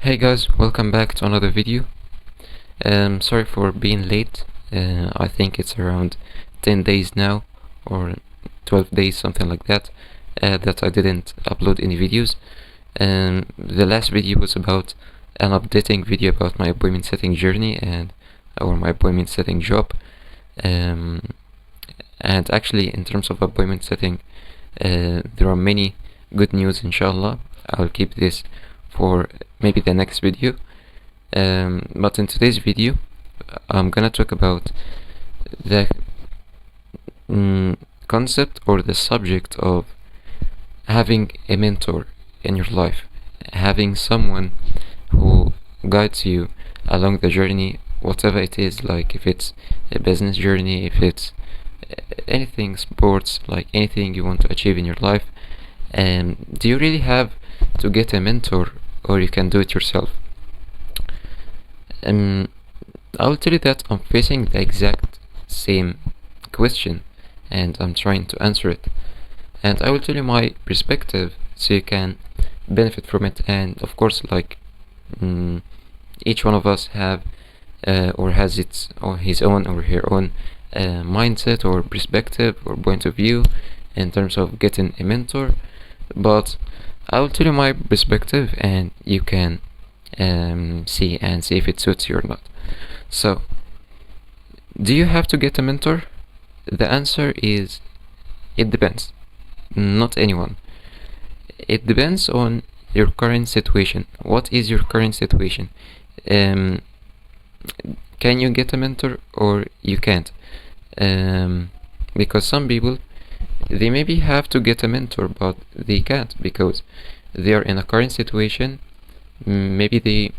Hey guys, welcome back to another video. Sorry for being late. I think it's around 10 days now, or 12 days, something like that, that I didn't upload any videos. The last video was about an updating video about my appointment setting journey or my appointment setting job. And actually, in terms of appointment setting, there are many good news, inshallah. I'll keep this for maybe the next video. But in today's video, I'm gonna talk about the concept or the subject of having a mentor in your life, having someone who guides you along the journey, whatever it is, like if it's a business journey, if it's anything, sports, like anything you want to achieve in your life. Do you really have to get a mentor, or you can do it yourself? I will tell you that I'm facing the exact same question and I'm trying to answer it, and I will tell you my perspective so you can benefit from it. And of course, like each one of us have or has its or his own or her own mindset or perspective or point of view in terms of getting a mentor, but I will tell you my perspective and you can see if it suits you or not. So, do you have to get a mentor? The answer is it depends. Not anyone. It depends on your current situation. What is your current situation? Can you get a mentor or you can't? Because some people, they maybe have to get a mentor, but they can't because they are in a current situation. Maybe they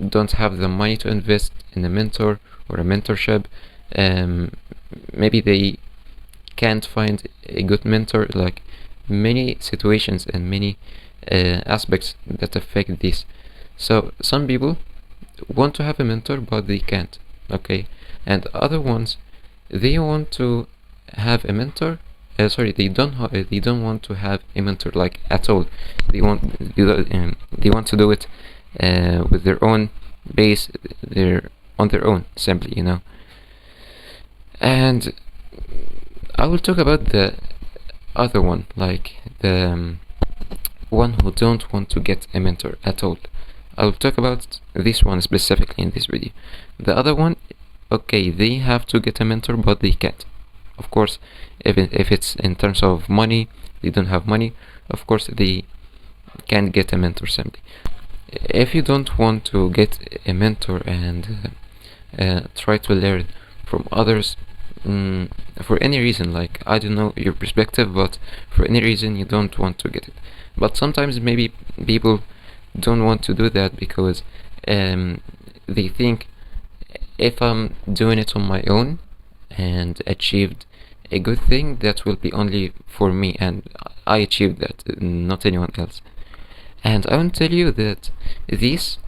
don't have the money to invest in a mentor or a mentorship. Maybe they can't find a good mentor. Like many situations and many aspects that affect this. So some people want to have a mentor but they can't. Okay, and other ones, they want to have a mentor. They don't want to have a mentor like at all. They want to do it with their own base. They're on their own simply, And I will talk about the other one, like the one who don't want to get a mentor at all. I will talk about this one specifically in this video. The other one, okay, they have to get a mentor but they can't. Of course, if it's in terms of money, they don't have money, of course they can't get a mentor simply. If you don't want to get a mentor and try to learn from others, for any reason, like I don't know your perspective, but for any reason you don't want to get it. But sometimes maybe people don't want to do that because they think, if I'm doing it on my own and achieved a good thing, that will be only for me and I achieved that, not anyone else. And I want to tell you that this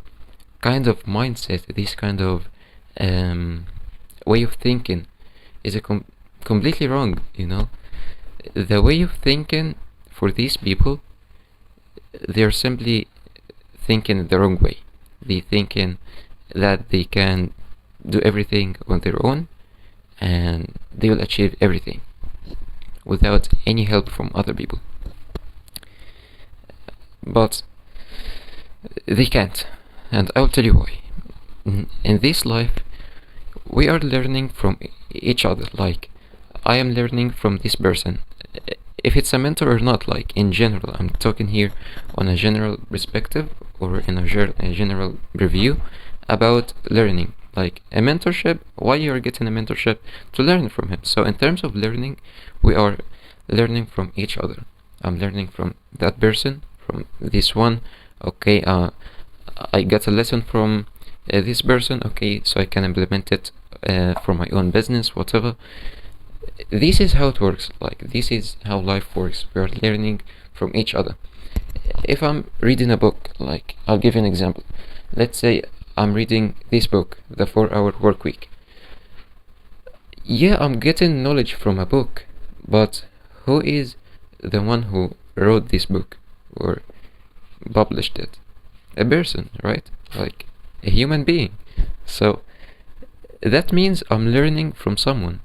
kind of mindset, this kind of way of thinking is completely wrong. The way of thinking for these people, they're simply thinking the wrong way. They're thinking that they can do everything on their own and they will achieve everything without any help from other people. But they can't, and I'll tell you why. In this life, we are learning from each other. Like, I am learning from this person. If it's a mentor or not, like in general, I'm talking here on a general perspective or in a general review about learning. Like a mentorship, why you are getting a mentorship? To learn from him. So in terms of learning, we are learning from each other. I'm learning from that person, from this one. Okay, I got a lesson from this person. Okay, so I can implement it for my own business, whatever. This is how it works. Like, this is how life works. We are learning from each other. If I'm reading a book, like, I'll give you an example. Let's say I'm reading this book, The 4-Hour Workweek. Yeah, I'm getting knowledge from a book, but who is the one who wrote this book or published it? a person, right? Like a human being. So that means I'm learning from someone.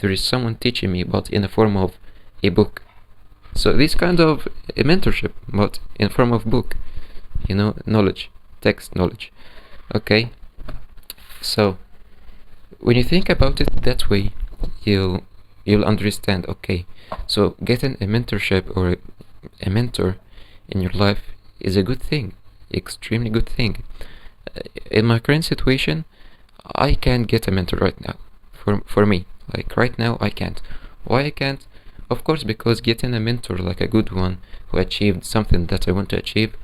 There is someone teaching me, but in the form of a book. So this kind of a mentorship, but in form of book, knowledge, text knowledge. Okay. So when you think about it that way, you'll understand. Okay, so getting a mentorship or a mentor in your life is a good thing, extremely good thing. In my current situation, I can't get a mentor right now. For me, like right now, I can't. Why I can't? Of course, because getting a mentor like a good one who achieved something that I want to achieve,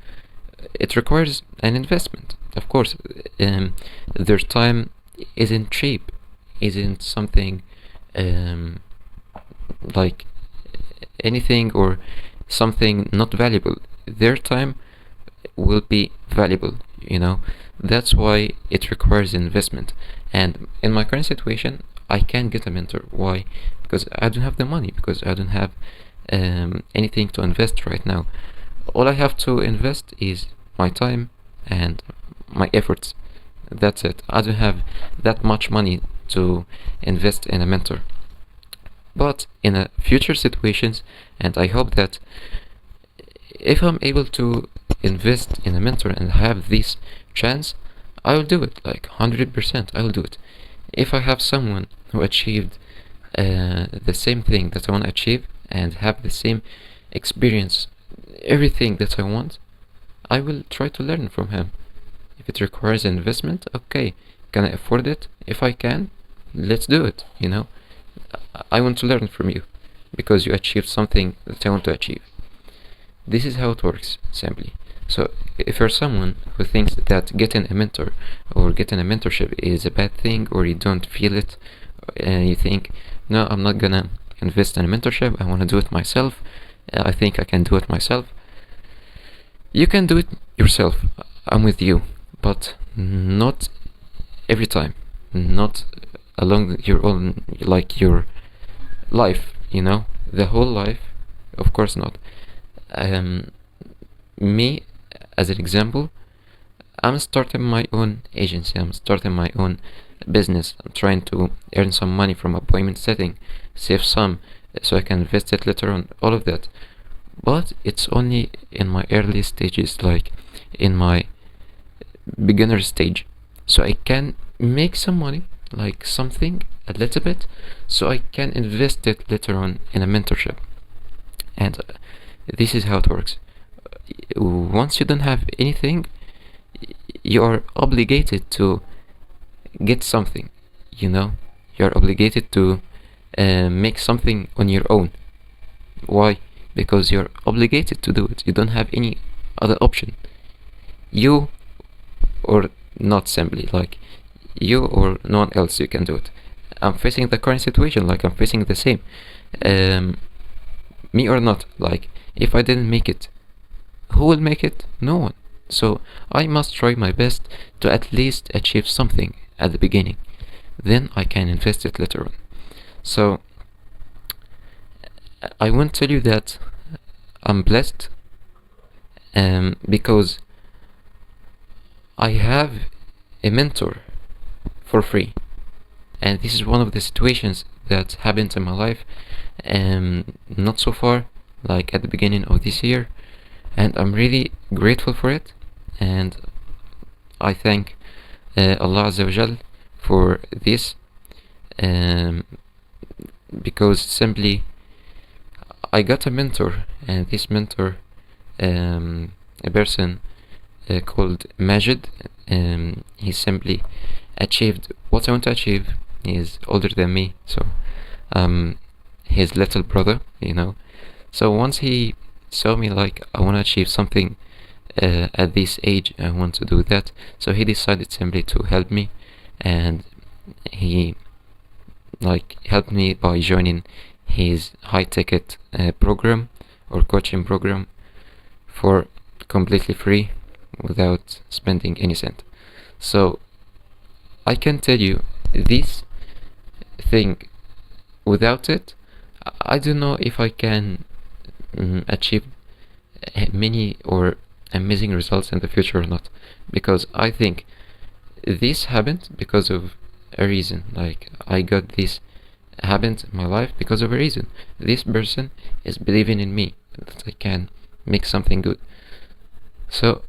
it requires an investment. Of course, their time isn't cheap, isn't something like anything or something not valuable. Their time will be valuable, That's why it requires investment. And in my current situation, I can't get a mentor. Why? Because I don't have the money, because I don't have anything to invest right now. All I have to invest is my time and my efforts. That's it. I don't have that much money to invest in a mentor. But in a future situations, and I hope that if I'm able to invest in a mentor and have this chance, I will do it, like 100%. I will do it. If I have someone who achieved the same thing that I want to achieve and have the same experience, everything that I want, I will try to learn from him. If it requires investment, okay, can I afford it? If I can, let's do it, I want to learn from you because you achieved something that I want to achieve. This is how it works, simply. So if you're someone who thinks that getting a mentor or getting a mentorship is a bad thing, or you don't feel it, and you think, no, I'm not gonna invest in a mentorship, I want to do it myself, I think I can do it myself, you can do it yourself. I'm with you, but not every time, not along your own, like your life, the whole life, of course not. Me, as an example, I'm starting my own agency, I'm starting my own business, I'm trying to earn some money from appointment setting, save some so I can invest it later on, all of that. But it's only in my early stages, like in my beginner stage. So I can make some money, like something, a little bit, so I can invest it later on in a mentorship. And this is how it works. Once you don't have anything, you are obligated to get something, you're obligated to make something on your own. Why? Because you're obligated to do it. You don't have any other option. You or not, simply, like you or no one else, you can do it. I'm facing the current situation, like I'm facing the same. Me or not, like if I didn't make it, who will make it? No one. So I must try my best to at least achieve something at the beginning. Then I can invest it later on. So I want to tell you that I'm blessed because I have a mentor for free. And this is one of the situations that happened in my life, not so far, like at the beginning of this year, and I'm really grateful for it. And I thank Allah Azza wa Jal for this, because simply I got a mentor, and this mentor, a person called Majid, he simply achieved what I want to achieve. He is older than me, so his little brother, So once he saw me, like, I want to achieve something at this age, I want to do that, so he decided simply to help me, and he helped me by joining his high ticket program or coaching program for completely free, without spending any cent. So I can tell you, this thing, without it, I don't know if I can achieve many or amazing results in the future or not, because I think this happened because of a reason. Like, I got this happened in my life because of a reason. This person is believing in me that I can make something good. So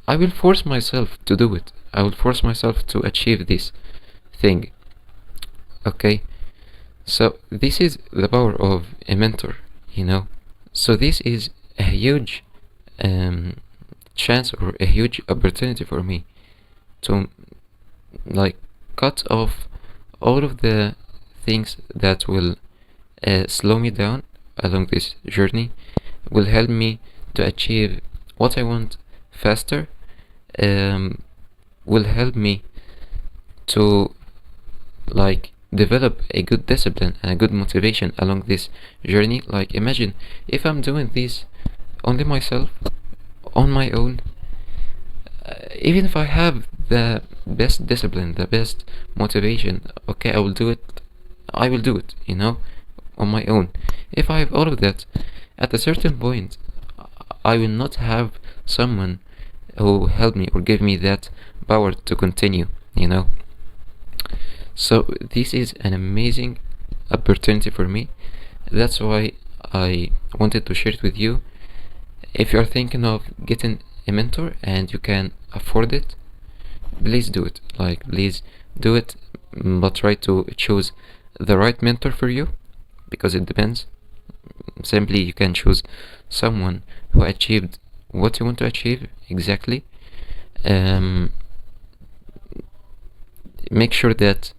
I will force myself to do it. I will force myself to achieve this thing. Okay? So this is the power of a mentor, you know? So this is a huge chance or a huge opportunity for me to like cut off all of the things that will slow me down along this journey, will help me to achieve what I want faster, will help me to like develop a good discipline and a good motivation along this journey. Like, imagine if I'm doing this only myself, on my own, even if I have the best discipline, the best motivation, okay, I will do it, you know, on my own. If I have all of that, at a certain point, I will not have someone who help me or give me that power to continue, you know. So this is an amazing opportunity for me. That's why I wanted to share it with you. If you're thinking of getting a mentor and you can afford it, please do it. Like, please do it, but try to choose the right mentor for you, because it depends. Simply, you can choose someone who achieved what you want to achieve exactly. Make sure that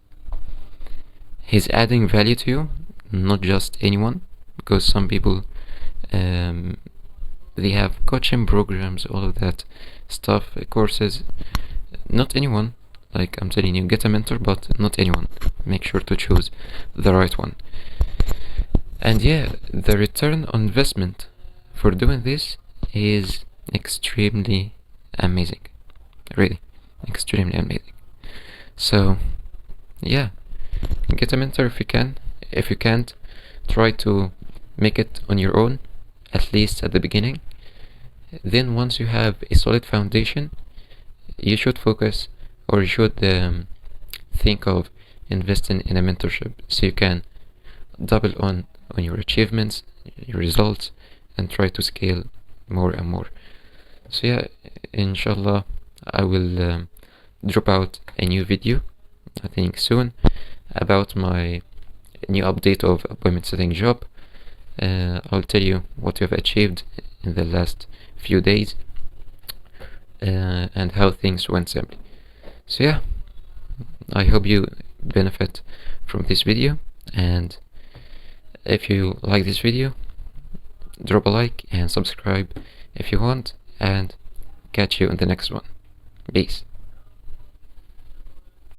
he's adding value to you, not just anyone, because some people they have coaching programs, all of that stuff, courses. Not anyone. Like, I'm telling you, get a mentor, but not anyone. Make sure to choose the right one. And yeah, the return on investment for doing this is extremely amazing. Really, extremely amazing. So yeah, get a mentor if you can. If you can't, try to make it on your own, at least at the beginning. Then once you have a solid foundation, you should focus, or you should think of investing in a mentorship, so you can double on your achievements, your results, and try to scale more and more. So yeah, inshallah, I will drop out a new video, I think soon, about my new update of appointment setting job. I'll tell you what we have achieved in the last few days, and how things went simply. So yeah, I hope you benefit from this video, and if you like this video, drop a like and subscribe if you want, and catch you in the next one. Peace.